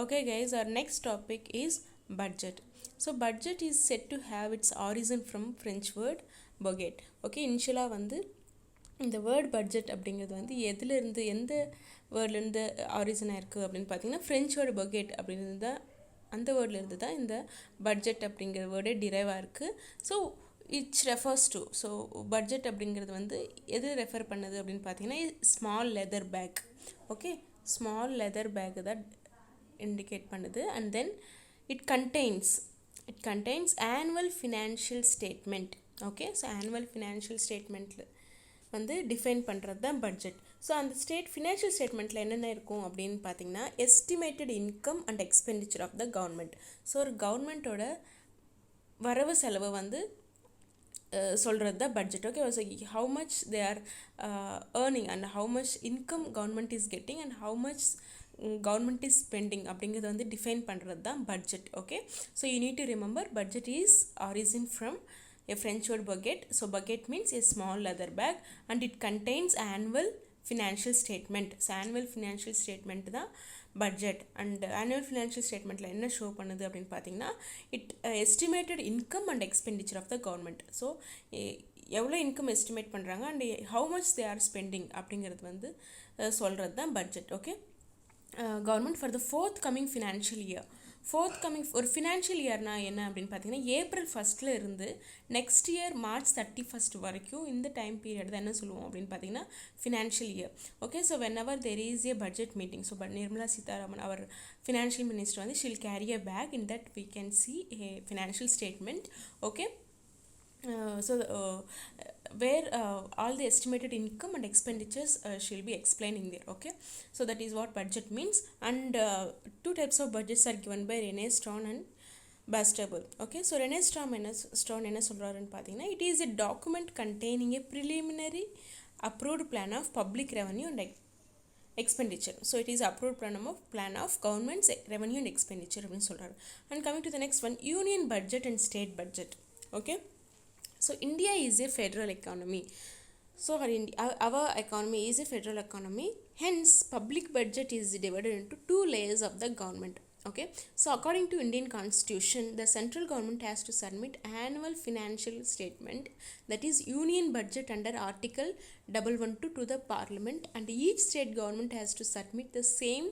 Okay guys, our next topic is budget. So budget is said to have its origin from French word budget. Okay, initially வந்து இந்த word budget அப்படிங்கிறது வந்து எதுலேருந்து எந்த வேர்ட்லேருந்து origin ஆயிருக்கு அப்படின்னு பார்த்தீங்கன்னா ஃப்ரெஞ்ச் வேர்டு பகெட் அப்படின்றது தான் அந்த வேர்ட்லேருந்து தான் இந்த பட்ஜெட் அப்படிங்கிற வேர்டே டிரைவ் ஆயிருக்கு. So it's refers to so budget அப்படிங்கிறது வந்து எது ரெஃபர் பண்ணுது அப்படின்னு பார்த்தீங்கன்னா small leather bag. Okay, small leather bag தான் இண்டிகேட் பண்ணுது. And then it contains annual financial statement. Okay, so annual financial ஸ்டேட்மெண்ட்டில் வந்து டிஃபைன் பண்ணுறது தான் பட்ஜெட். ஸோ அந்த ஃபினான்ஷியல் ஸ்டேட்மெண்ட்டில் என்னென்ன இருக்கும் அப்படின்னு பார்த்தீங்கன்னா estimated income and expenditure of the government. So ஒரு கவர்மெண்ட்டோட வரவு செலவு வந்து சொல்கிறது தான் budget. Okay, so how much they are earning and how much income government is getting and how much government is spending அப்படிங்கிறது வந்து டிஃபைன் பண்ணுறது தான் budget. Okay, so you need to remember budget is origin from a French word budget. So budget means a small leather bag and it contains annual financial statement. So annual financial statement தான் budget. And annual financial statementல என்ன show பண்ணுது அப்படின்னு பார்த்தீங்கன்னா it estimated income and expenditure of the government. So எவ்வளோ income estimate பண்ணுறாங்க and how much they are spending அப்படிங்கிறது வந்து சொல்கிறது தான் budget. Okay, government for the forthcoming financial year. ஒரு ஃபினான்ஷியல் இயர்னா என்ன அப்படின்னு பார்த்தீங்கன்னா ஏப்ரல் 1 இருந்து நெக்ஸ்ட் இயர் மார்ச் 31 வரைக்கும் இந்த டைம் பீரியட் தான் என்ன சொல்லுவோம் அப்படின்னு பார்த்தீங்கன்னா financial year. Okay, so whenever there is a budget meeting, so Nirmala Sitharaman அவர் ஃபினான்ஷியல் மினிஸ்டர் வந்து she'll carry a bag in that we can see a financial statement. Okay, where all the estimated income and expenditures shall be explained there. Okay, so that is what budget means. And two types of budgets are given by René Stone and Bastable. Okay, so René Stone என்ன சொல்றாருன்னு பார்த்தீங்கன்னா it is a document containing a preliminary approved plan of public revenue and expenditure. So it is approved plan of government's revenue and expenditure அப்படின்னு சொல்றாரு. And coming to the next one, union budget and state budget. Okay, so India is a federal economy. So our economy is a federal economy. Hence, public budget is divided into two layers of the government. Okay, so according to Indian Constitution, the central government has to submit annual financial statement, that is union budget under Article 112 to the Parliament, and each state government has to submit the same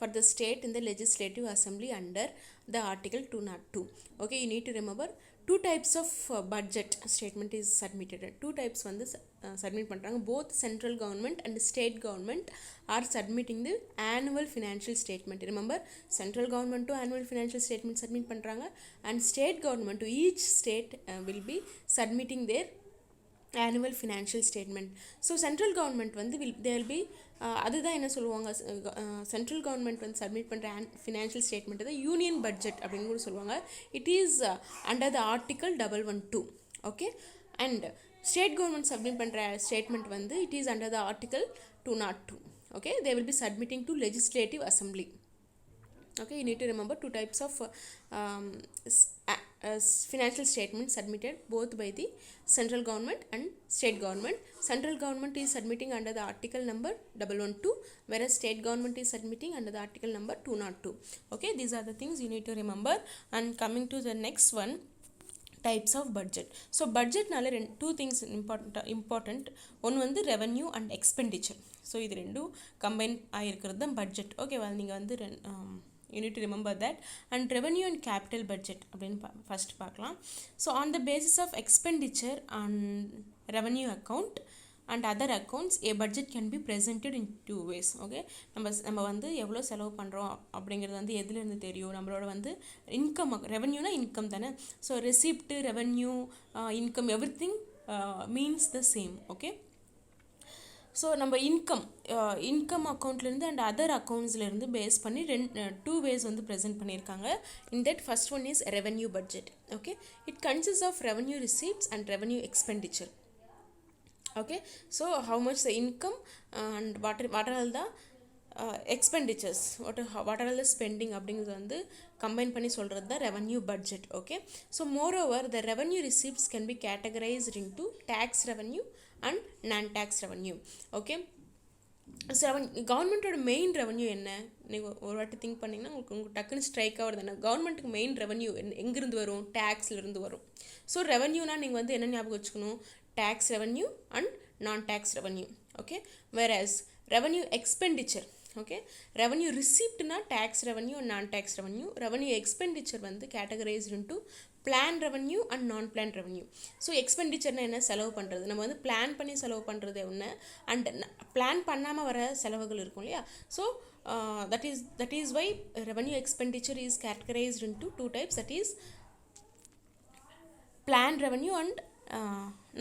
for the state in the Legislative Assembly under the Article 202. Okay, you need to remember two types of budget statement is submitted. Two types வந்து submit பண்ணுறாங்க. Both central government and state government are submitting the annual financial statement. Remember, central government to annual financial statement submit பண்ணுறாங்க and state government to each state will be submitting their annual financial statement. So central government வந்து they will be அதுதான் என்ன சொல்லுவாங்க, central government வந்து submit பண்ணுற financial statement தான் union budget அப்படின்னு கூட சொல்லுவாங்க. It is under the article 112. Okay, and state government submit பண்ணுற ஸ்டேட்மெண்ட் வந்து it is under the article 202. Okay, they will be submitting to legislative assembly. Okay, you need to remember two types of financial statements submitted both by the central government and state government. Central government is submitting under the article number 112, whereas state government is submitting under the article number 202. Okay, these are the things you need to remember. And coming to the next one, types of budget. So budget நால two things important. ஒன்று வந்து revenue and expenditure. So இது ரெண்டும் combine ஆகிருக்கிறது தான் budget. Okay, நீங்கள் வந்து you need to remember that. And revenue and capital budget அப்படின்னு first பார்க்கலாம். So on the basis of expenditure and revenue account and other accounts, a budget can be presented in two ways. Okay, நம்ம வந்து எவ்வளோ செலவு பண்ணுறோம் அப்படிங்கிறது வந்து எதுலேருந்து தெரியும், நம்மளோட வந்து இன்கம், ரெவன்யூனா இன்கம் தானே. So receipt, revenue, income, everything means the same. Okay, so நம்ம இன்கம் அக்கௌண்ட்லேருந்து அண்ட் அதர் அக்கௌண்ட்ஸ்லேருந்து பேஸ் பண்ணி டூ வேஸ் வந்து ப்ரெசென்ட் பண்ணியிருக்காங்க. In that first one is revenue budget. Okay, it consist of revenue receipts and revenue expenditure. Okay, so how much the income and what are all the expenditures, what are all the spending அப்படிங்கிறது வந்து combine பண்ணி சொல்கிறது தான் revenue budget. Okay, so moreover the revenue receipts can be categorised into tax revenue and non-tax revenue. Okay, கவர்மெண்ட்டோட main revenue என்ன? நீங்கள் ஒரு வாட்டி திங்க் பண்ணிங்கன்னா உங்களுக்கு டக்குன்னு ஸ்ட்ரைக் ஆகுறது என்ன? கவர்மெண்ட்டுக்கு மெயின் ரெவன்யூ எங்கேருந்து வரும்? டேக்ஸ்லேருந்து வரும். ஸோ ரெவன்யூனால் நீங்கள் வந்து என்ன ஞாபகம் வச்சுக்கணும்? Tax revenue and non tax revenue. Okay, whereas revenue expenditure, okay, revenue ரிசீப்ட்னா tax revenue and non tax revenue. Revenue expenditure வந்து categorised into plan revenue and non plan revenue. So எக்ஸ்பெண்டிச்சர்னா என்ன? செலவு பண்ணுறது. நம்ம வந்து பிளான் பண்ணி செலவு பண்ணுறது ஒன்று, அண்ட் பிளான் பண்ணாமல் வர செலவுகள் இருக்கும் இல்லையா? So that is why revenue expenditure is categorized into two types, that is planned revenue and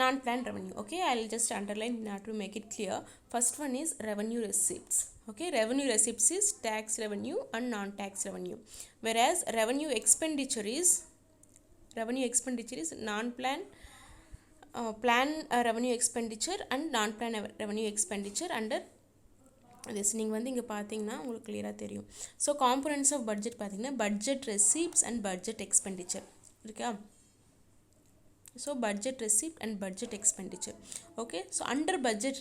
non-planned revenue. Okay, I'll just underline now to make it clear. First one is revenue receipts. Okay, revenue receipts is tax revenue and non-tax revenue, whereas revenue expenditure is non-planned plan revenue expenditure and non-plan revenue expenditure under this. நீங்கள் வந்து இங்கே பார்த்தீங்கன்னா உங்களுக்கு கிளியராக தெரியும். So components of budget பார்த்தீங்கன்னா budget receipts and budget expenditure இருக்கா? So budget receipt and budget expenditure. Okay, so under budget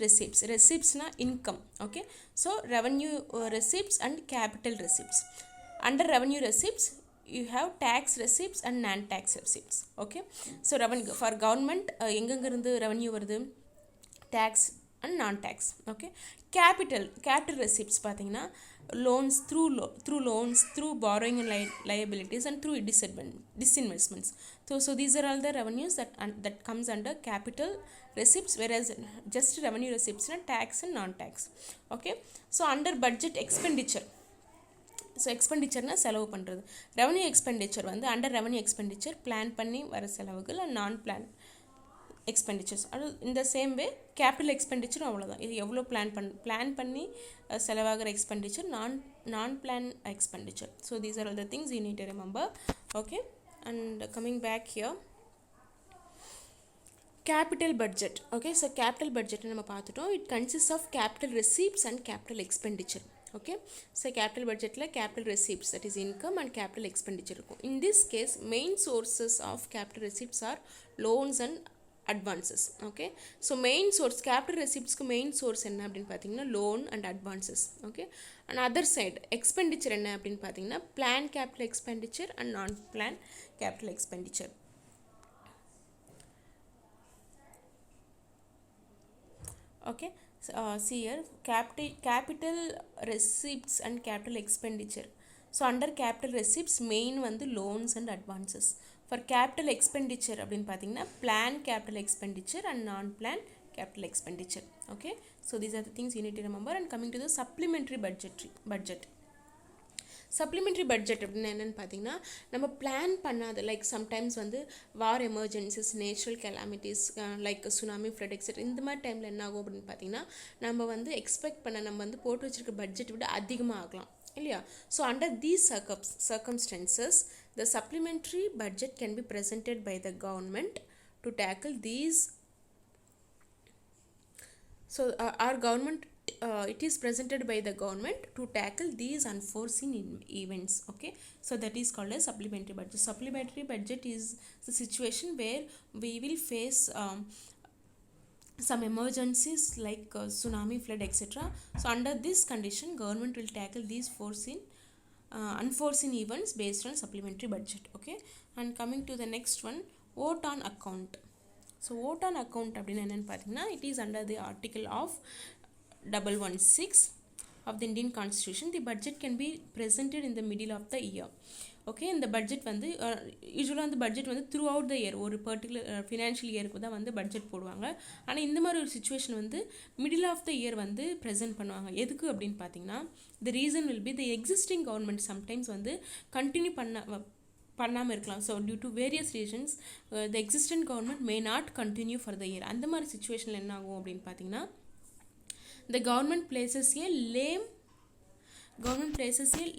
ரெசிப்ட்ஸ்னா income. Okay, so revenue receipts and capital receipts. Under revenue receipts you have tax receipts and non-tax receipts. Okay, so revenue for government எங்கெங்கிருந்து revenue வருது? Tax and non tax. Okay, capital receipts பார்த்தீங்கன்னா loans through loans, through borrowing and liabilities and through disinvestments. So these are all the revenues that comes under capital receipts, whereas just revenue receipts na tax and non-tax. Okay, so under budget expenditure, so எக்ஸ்பெண்டிச்சர்னால் செலவு பண்ணுறது. Revenue expenditure வந்து under revenue expenditure plan பண்ணி வர செலவுகள் and நான் expenditures. அது இந்த சேம் வே கேபிட்டல் எக்ஸ்பெண்டிச்சரும் அவ்வளோதான். இது எவ்வளோ பிளான் பண்ணி செலவாகிற expenditure, non plan expenditure. So these are all the things you need to remember. Okay, and coming back here, capital budget. Okay, so capital budget நம்ம பார்த்துட்டோம். It consist of capital receipts and capital expenditure. Okay, so capital budget la capital receipts, that is income, and capital expenditure irukum. In this case main sources of capital receipts are loans and advances. Okay, so main source capital receipts ku main source enna appdin pathina loan and advances. Okay, and other side expenditure enna appdin pathina planned capital expenditure and non planned capital expenditure. Okay, see here capital receipts and capital expenditure. So under capital receipts main வந்து loans and advances. For capital expenditure அப்படினு பார்த்தீங்கன்னா planned capital expenditure and non-planned capital expenditure. Okay, so these are the things you need to remember. And coming to the supplementary budget. Supplementary budget அப்படின்னு என்னென்னு பார்த்தீங்கன்னா நம்ம plan பண்ணாத, like sometimes வந்து war emergencies, natural calamities like tsunami, flood etcetera, இந்த மாதிரி டைமில் என்ன ஆகும் அப்படின்னு பார்த்தீங்கன்னா நம்ம வந்து எக்ஸ்பெக்ட் பண்ண நம்ம வந்து போட்டு வச்சுருக்க பட்ஜெட் விட அதிகமாக ஆகலாம் இல்லையா? So under these circumstances the supplementary budget can be presented by the government to tackle these. So our government it is presented by the government to tackle these unforeseen events. Okay, so that is called as supplementary budget. Supplementary budget is the situation where we will face some emergencies like tsunami, flood, etc. So under this condition government will tackle these unforeseen events based on supplementary budget. Okay, and coming to the next one, vote on account. So vote on account அப்படினு என்னன்னு பார்த்தீங்கன்னா it is under the article of 116 of the Indian Constitution. The budget can be presented in the middle of the year. Okay, இந்த budget வந்து யூஸ்வலாக அந்த budget வந்து through out the year, ஒரு particular financial இயருக்கு தான் வந்து பட்ஜெட் போடுவாங்க. ஆனால் இந்த மாதிரி ஒரு சுச்சுவேஷன் வந்து மிடில் ஆஃப் த இயர் வந்து ப்ரெசென்ட் பண்ணுவாங்க. எதுக்கு அப்படின்னு பார்த்தீங்கன்னா the reason will be the existing government sometimes வந்து கண்டினியூ பண்ணாமல் இருக்கலாம். So due to various reasons the existing government may not continue for the year. அந்த மாதிரி சுச்சுவேஷனில் என்ன ஆகும் அப்படின்னு பார்த்தீங்கன்னா the government places a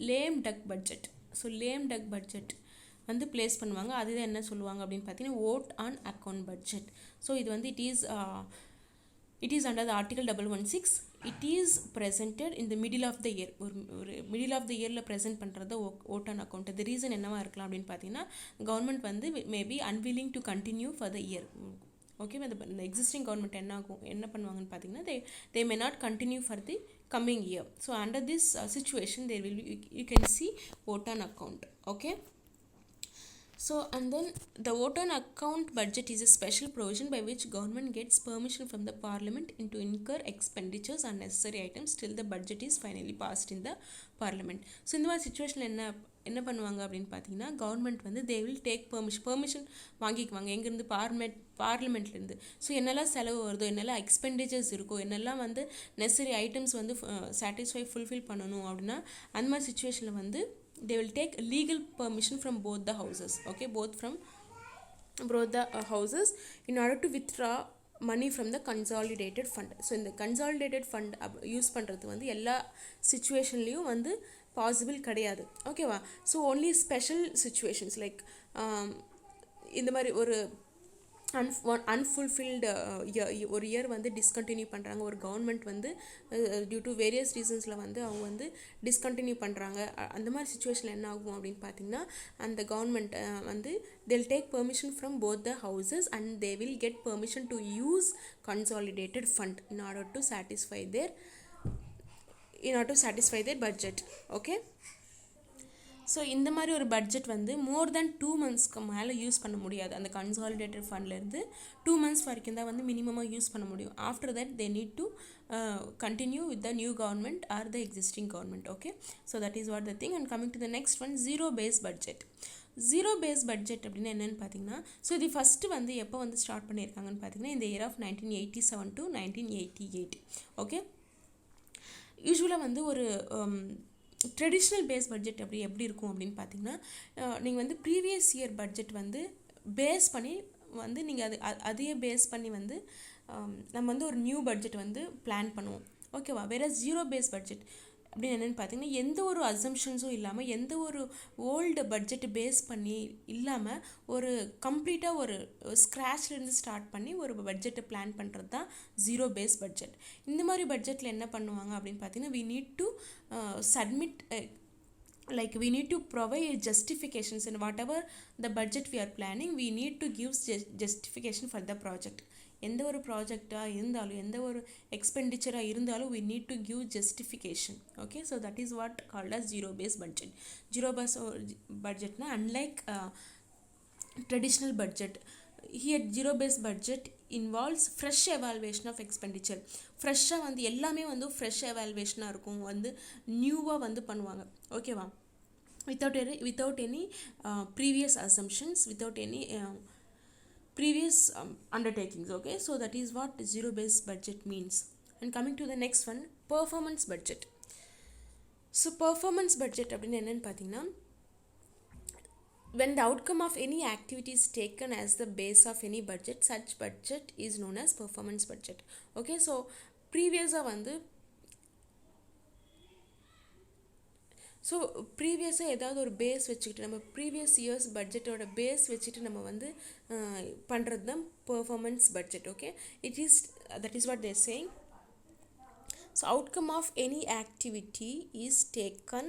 lame duck budget. So lame duck budget வந்து பிளேஸ் பண்ணுவாங்க. அதுதான் என்ன சொல்லுவாங்க அப்படின்னு பார்த்தீங்கன்னா vote on account budget. So இது வந்து it is under the article 116. it is presented in the middle of the year. ஒரு middle of the yearல present பண்ணுறது vote on account. the reason என்னவா இருக்கலாம் அப்படின்னு பார்த்தீங்கன்னா government வந்து may be unwilling to continue for the year. Okay, இந்த existing government என்ன பண்ணுவாங்கன்னு பார்த்தீங்கன்னா they may not continue for the coming year. So under this situation there will be, you can see vote on account. Okay, so and then the vote on account budget is a special provision by which government gets permission from the parliament to incur expenditures on necessary items till the budget is finally passed in the parliament. So இந்த மாதிரி சுச்சுவேஷனில் என்ன பண்ணுவாங்க அப்படின்னு பார்த்தீங்கன்னா, government வந்து they will take permission வாங்கிக்குவாங்க எங்கேருந்து, பார்லிமெண்ட்லேருந்து. So என்னெல்லாம் செலவு வருதோ, என்னெல்லாம் எக்ஸ்பெண்டிச்சர்ஸ் இருக்கோ, என்னெல்லாம் வந்து நெசசரி ஐட்டம்ஸ் வந்து ஃபுல்ஃபில் பண்ணணும் அப்படின்னா, அந்த மாதிரி சுச்சுவேஷனில் வந்து they will take legal permission from both the houses. Okay, both the houses in order to withdraw money from the consolidated fund. So இந்த consolidated fund யூஸ் பண்ணுறது வந்து எல்லா சுச்சுவேஷன்லேயும் வந்து பாசிபிள் கிடையாது. ஓகேவா? So only special situations like இந்த மாதிரி ஒரு அன்ஃபுல்ஃபில்டு ஒரு இயர் வந்து டிஸ்கண்டினியூ பண்ணுறாங்க, ஒரு கவர்மெண்ட் வந்து டியூ டு வேரியஸ் ரீசன்ஸில் வந்து அவங்க வந்து டிஸ்கண்டினியூ பண்ணுறாங்க. அந்த மாதிரி சுச்சுவேஷனில் என்ன ஆகும் அப்படின்னு பார்த்தீங்கன்னா, அந்த கவர்மெண்ட் வந்து they'll take permission from both the houses and they will get permission to use consolidated fund in order to satisfy their budget. Okay, so இந்த மாதிரி ஒரு பட்ஜெட் வந்து மோர் தேன் 2 monthsக்கு மேலே யூஸ் பண்ண முடியாது. அந்த கன்சாலிடேட்டட் ஃபண்ட்லேருந்து 2 months வரைக்கும் தான் வந்து மினிமமாக யூஸ் பண்ண முடியும். After that they need to continue with the new government or the existing government. Okay, so that is what the thing. And coming to the next one, zero base budget. Zero base budget அப்படின்னு என்னென்னு பார்த்தீங்கன்னா, so இது first வந்து எப்போ வந்து start பண்ணியிருக்காங்கன்னு பார்த்தீங்கன்னா, இந்த இயர் ஆஃப் 1987 to 1988. ஓகே, யூஸ்வலாக வந்து ஒரு ட்ரெடிஷ்னல் பேஸ் பட்ஜெட் எப்படி இருக்கும் அப்படின்னு பார்த்தீங்கன்னா, நீங்கள் வந்து ப்ரீவியஸ் இயர் பட்ஜெட் வந்து பேஸ் பண்ணி வந்து நீங்கள் அதையே பேஸ் பண்ணி வந்து நம்ம வந்து ஒரு நியூ பட்ஜெட் வந்து பிளான் பண்ணுவோம். ஓகேவா? வேற ஜீரோ பேஸ் பட்ஜெட் அப்படின்னு என்னென்னு பார்த்தீங்கன்னா, எந்த ஒரு அசம்ஷன்ஸும் இல்லாமல், எந்த ஒரு ஓல்டு பட்ஜெட்டு பேஸ் பண்ணி இல்லாமல், ஒரு கம்ப்ளீட்டாக ஒரு ஸ்க்ராட்ச்லேருந்து ஸ்டார்ட் பண்ணி ஒரு பட்ஜெட்டை பிளான் பண்ணுறது தான் ஜீரோ பேஸ் பட்ஜெட். இந்த மாதிரி பட்ஜெட்டில் என்ன பண்ணுவாங்க அப்படின்னு பார்த்தீங்கன்னா, we need to submit we need to provide justifications in whatever the budget we are planning. We need to give justification for the project. எந்த ஒரு ப்ராஜெக்டாக இருந்தாலும், எந்த ஒரு எக்ஸ்பெண்டிச்சராக இருந்தாலும், we need to give justification. Okay, so that is what called as zero based budget. Zero based budgetனா unlike traditional budget, here zero based budget involves fresh evaluation of expenditure. ஃப்ரெஷ்ஷாக வந்து எல்லாமே வந்து ஃப்ரெஷ் எவால்வேஷனாக இருக்கும், வந்து நியூவாக வந்து பண்ணுவாங்க. ஓகேவா? without any previous assumptions, without any previous undertakings. Okay, so that is what zero based budget means. And coming to the next one, performance budget. So performance budget அப்படினு என்னன்னு பார்த்தீங்கன்னா, when the outcome of any activity is taken as the base of any budget, such budget is known as performance budget. Okay, so ப்ரீவியஸாக வந்து ப்ரீவியஸாக ஏதாவது ஒரு base வச்சுக்கிட்டு, நம்ம ப்ரீவியஸ் இயர்ஸ் பட்ஜெட்டோட பேஸ் வச்சுட்டு நம்ம வந்து பண்ணுறது தான் performance budget. Okay, that is what they are saying. So outcome of any activity is taken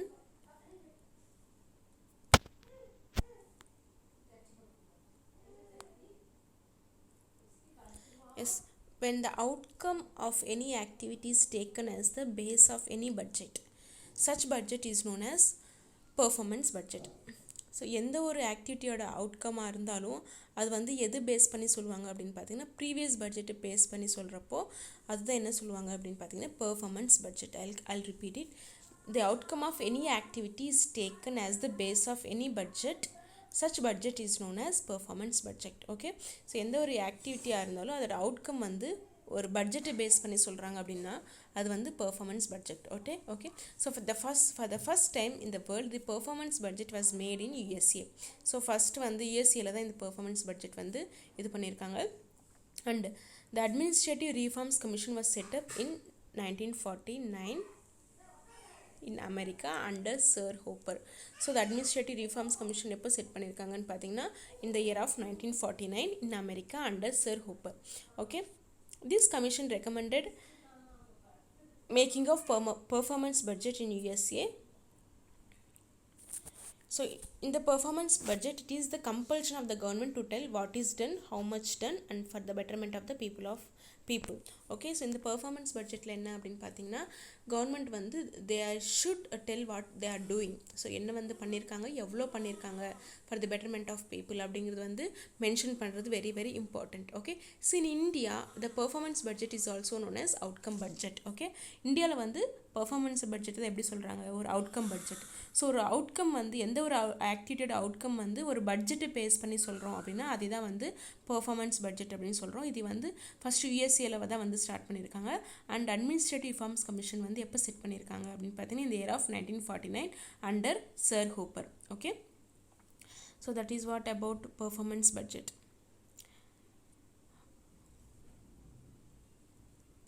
when the outcome of any activity is taken as the base of any budget, such budget is known as performance budget. So எந்த ஒரு ஆக்டிவிட்டியோட அவுட்கமாக இருந்தாலும் அது வந்து எது base பண்ணி சொல்லுவாங்க அப்படின்னு பார்த்தீங்கன்னா, ப்ரீவியஸ் பட்ஜெட்டை பேஸ் பண்ணி சொல்கிறப்போ அதுதான் என்ன சொல்லுவாங்க அப்படின்னு பார்த்தீங்கன்னா, performance budget. I'll repeat it. The outcome of any activity is taken as the base of any budget. Such budget is known as performance budget. Okay, so எந்த ஒரு ஆக்டிவிட்டியாக இருந்தாலும் அதோட அவுட்கம் வந்து ஒரு பட்ஜெட்டை பேஸ் பண்ணி சொல்கிறாங்க அப்படின்னா அது வந்து performance budget. Okay, so for the first time in the world the performance budget was made in USA. So first வந்து யூஎஸ்ஏல தான் இந்த பெர்ஃபார்மன்ஸ் பட்ஜெட் வந்து இது பண்ணியிருக்காங்க. And the Administrative Reforms Commission was set up in 1949 in America under Sir Hooper. So the Administrative Reforms Commission எப்போ set பண்ணியிருக்காங்கன்னு பார்த்தீங்கன்னா, in the year of 1949 in America under Sir Hooper. Okay, this commission recommended making of performance budget in USA. So in the performance budget, it is the compulsion of the government to tell what is done, how much done, and for the betterment of the people. Okay, so இந்த performance பட்ஜெட்டில் என்ன அப்படின்னு பார்த்தீங்கன்னா, government வந்து they should tell what they are doing. So என்ன வந்து பண்ணியிருக்காங்க, எவ்வளோ பண்ணியிருக்காங்க for the betterment of people அப்படிங்கிறது வந்து மென்ஷன் பண்ணுறது very very important. Okay, so in India the performance budget is also known as outcome budget. Okay, இந்தியாவில் வந்து பெர்ஃபார்மன்ஸ் பட்ஜெட் தான் எப்படி சொல்கிறாங்க, ஒரு அவுட்கம் பட்ஜெட். ஸோ ஒரு அவுட்கம் வந்து எந்த ஒரு ஆக்டிவிட்டியோட அவுட்கம் வந்து ஒரு பட்ஜெட்டை பேஸ் பண்ணி சொல்கிறோம் அப்படின்னா அதுதான் வந்து பெர்ஃபார்மன்ஸ் பட்ஜெட் அப்படின்னு சொல்கிறோம். இது வந்து ஃபஸ்ட்டு யூஎஸ்ஏல தான் வந்து ஸ்டார்ட் பண்ணியிருக்காங்க. அண்ட் அட்மினிஸ்ட்ரேட்டிவ் ரிஃபார்ம்ஸ் கமிஷன் வந்து எப்போ செட் பண்ணியிருக்காங்க அப்படின்னு பார்த்தீங்கன்னா இந்த year of 1949 under sir Hooper. Okay, so that is what about performance budget.